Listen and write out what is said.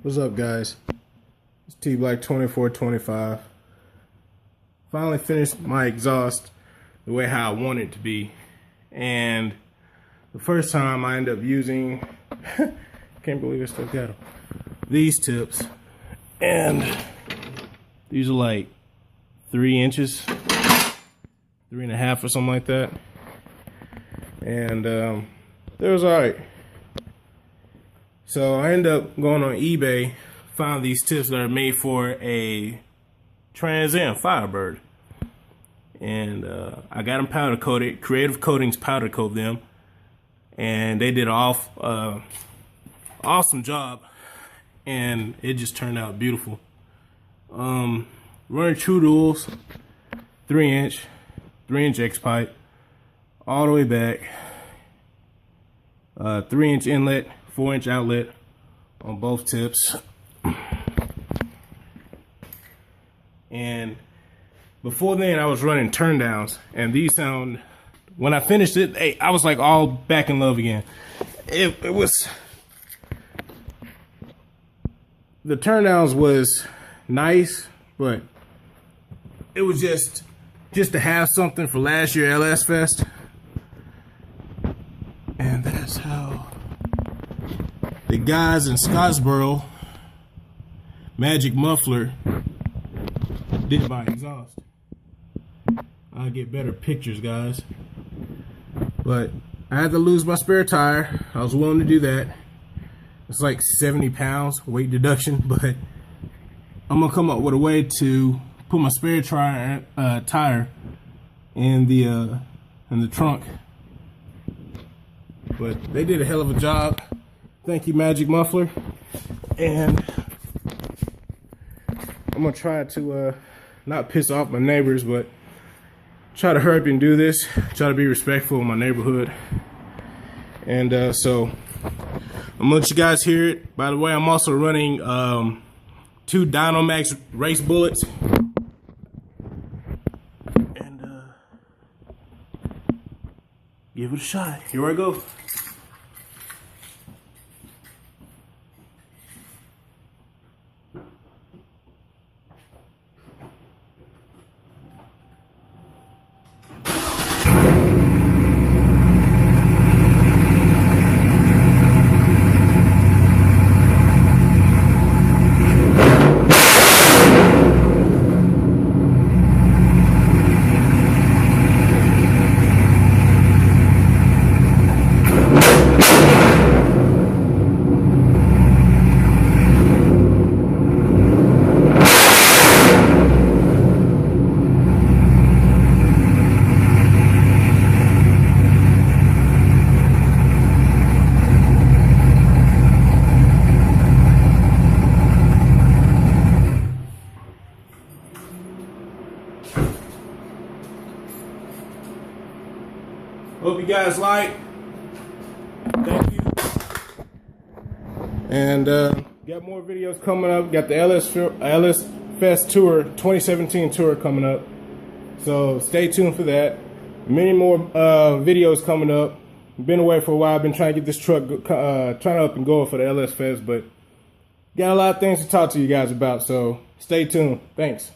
What's up, guys? It's T Black 2425. Finally finished my exhaust the way how I want it to be, and the first time I ended up using can't believe I still got them, these tips, and these are like 3 inches, 3.5 or something like that, and it was alright. So I ended up going on eBay, found these tips that are made for a Trans Am Firebird, and I got them powder coated. Creative Coatings powder coat them, and they did an awesome job, and it just turned out beautiful. Running true rules, 3 inch X pipe, all the way back, 3-inch inlet, 4-inch outlet on both tips. And before then I was running turn downs, and these sound, when I finished it, hey, I was like all back in love again. It was, the turn downs was nice, but it was just to have something for last year LS Fest. And that's how the guys in Scottsboro, Magic Muffler, did my exhaust. I'll get better pictures, guys. But I had to lose my spare tire. I was willing to do that. It's like 70 pounds weight deduction, but I'm gonna come up with a way to put my spare tire in the trunk. But they did a hell of a job. Thank you, Magic Muffler. And I'm gonna try to not piss off my neighbors, but try to hurry up and do this. Try to be respectful in my neighborhood. And so I'm gonna let you guys hear it. By the way, I'm also running 2 Dynomax race bullets. And give it a shot. Here I go. Hope you guys like. Thank you. And got more videos coming up. Got the LS Fest tour, 2017 tour coming up. So stay tuned for that. Many more videos coming up. Been away for a while. Been trying to get this truck trying to up and going for the LS Fest, but got a lot of things to talk to you guys about. So stay tuned. Thanks.